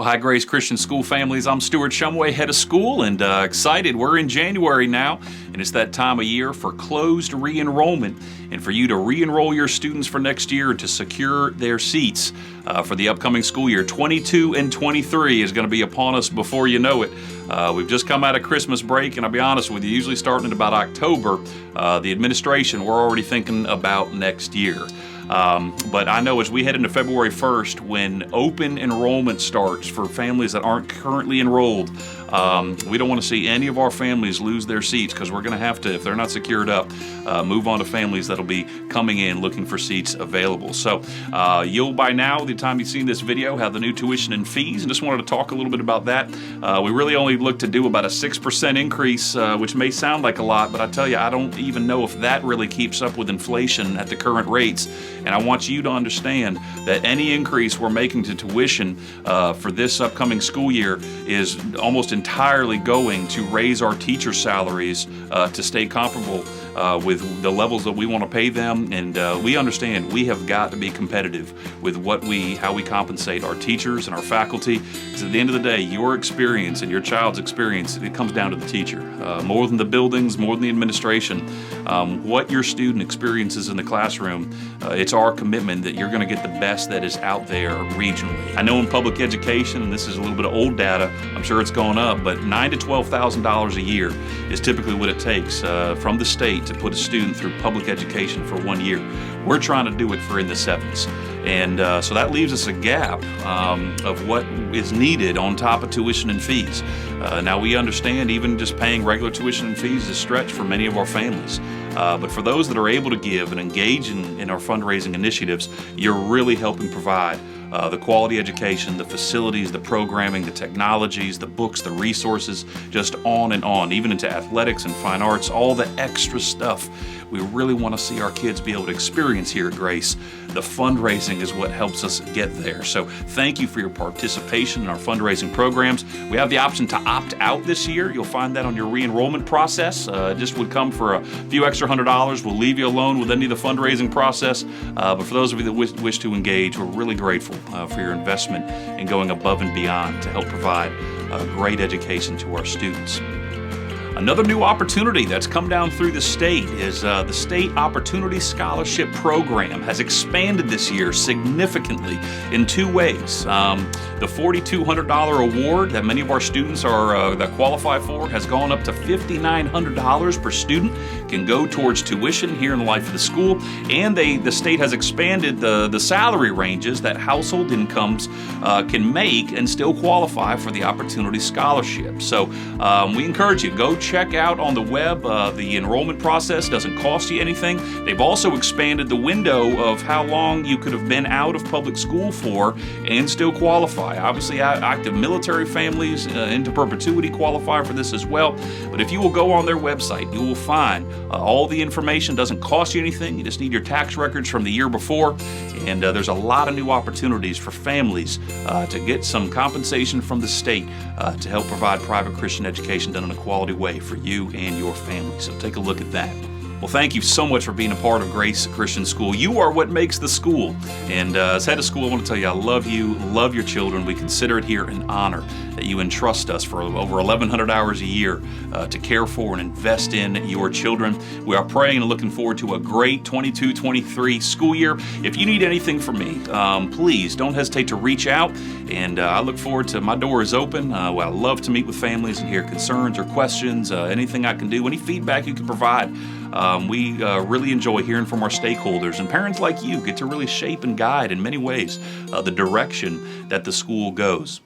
Well, hi, Grace Christian School families. I'm Stuart Shumway, head of school, and excited. We're in January now, and it's that time of year for closed re-enrollment and for you to re-enroll your students for next year to secure their seats for the upcoming school year. 22 and 23 is going to be upon us before you know it. We've just come out of Christmas break, and I'll be honest with you, usually starting at about October, the administration, we're already thinking about next year. But I know as we head into February 1st, when open enrollment starts for families that aren't currently enrolled, we don't want to see any of our families lose their seats, because we're going to have to, if they're not secured up, move on to families that'll be coming in looking for seats available. So you'll by now, the time you've seen this video, have the new tuition and fees, and just wanted to talk a little bit about that. We really only look to do about a 6% increase, which may sound like a lot, but I tell you, I don't even know if that really keeps up with inflation at the current rates. And I want you to understand that any increase we're making to tuition for this upcoming school year is almost entirely going to raise our teacher salaries to stay comparable with the levels that we want to pay them. And we understand we have got to be competitive with how we compensate our teachers and our faculty, because at the end of the day, your experience and your child's experience, it comes down to the teacher. More than the buildings, more than the administration, what your student experiences in the classroom, it's our commitment that you're going to get the best that is out there regionally. I know in public education, and this is a little bit of old data, I'm sure it's going up, but $9,000 to $12,000 a year is typically what it takes from the state to put a student through public education for 1 year. We're trying to do it for in the sevens. And so that leaves us a gap of what is needed on top of tuition and fees. Now we understand even just paying regular tuition and fees is a stretch for many of our families. But for those that are able to give and engage in our fundraising initiatives, you're really helping provide the quality education, the facilities, the programming, the technologies, the books, the resources, just on and on, even into athletics and fine arts, all the extra stuff we really want to see our kids be able to experience here at Grace. The fundraising is what helps us get there. So thank you for your participation in our fundraising programs. We have the option to opt out this year. You'll find that on your re-enrollment process. It just would come for a few extra $100. We'll leave you alone with any of the fundraising process. But for those of you that wish to engage, we're really grateful for your investment in going above and beyond to help provide great education to our students. Another new opportunity that's come down through the state is the State Opportunity Scholarship Program has expanded this year significantly in two ways. The $4,200 award that many of our students that qualify for has gone up to $5,900 per student, can go towards tuition here in the life of the school, and the state has expanded the salary ranges that household incomes can make and still qualify for the Opportunity Scholarship. So we encourage you, go check out on the web. The enrollment process doesn't cost you anything. They've also expanded the window of how long you could have been out of public school for and still qualify. Obviously, active military families into perpetuity qualify for this as well. But if you will go on their website, you will find all the information. Doesn't cost you anything. You just need your tax records from the year before. And there's a lot of new opportunities for families to get some compensation from the state to help provide private Christian education done in a quality way for you and your family. So take a look at that. Well, thank you so much for being a part of Grace Christian School. You are what makes the school. And as head of school, I want to tell you, I love you, love your children. We consider it here an honor that you entrust us for over 1,100 hours a year to care for and invest in your children. We are praying and looking forward to a great 22-23 school year. If you need anything from me, please don't hesitate to reach out. And I look forward to, my door is open. I love to meet with families and hear concerns or questions, anything I can do, any feedback you can provide. We really enjoy hearing from our stakeholders, and parents like you get to really shape and guide in many ways the direction that the school goes.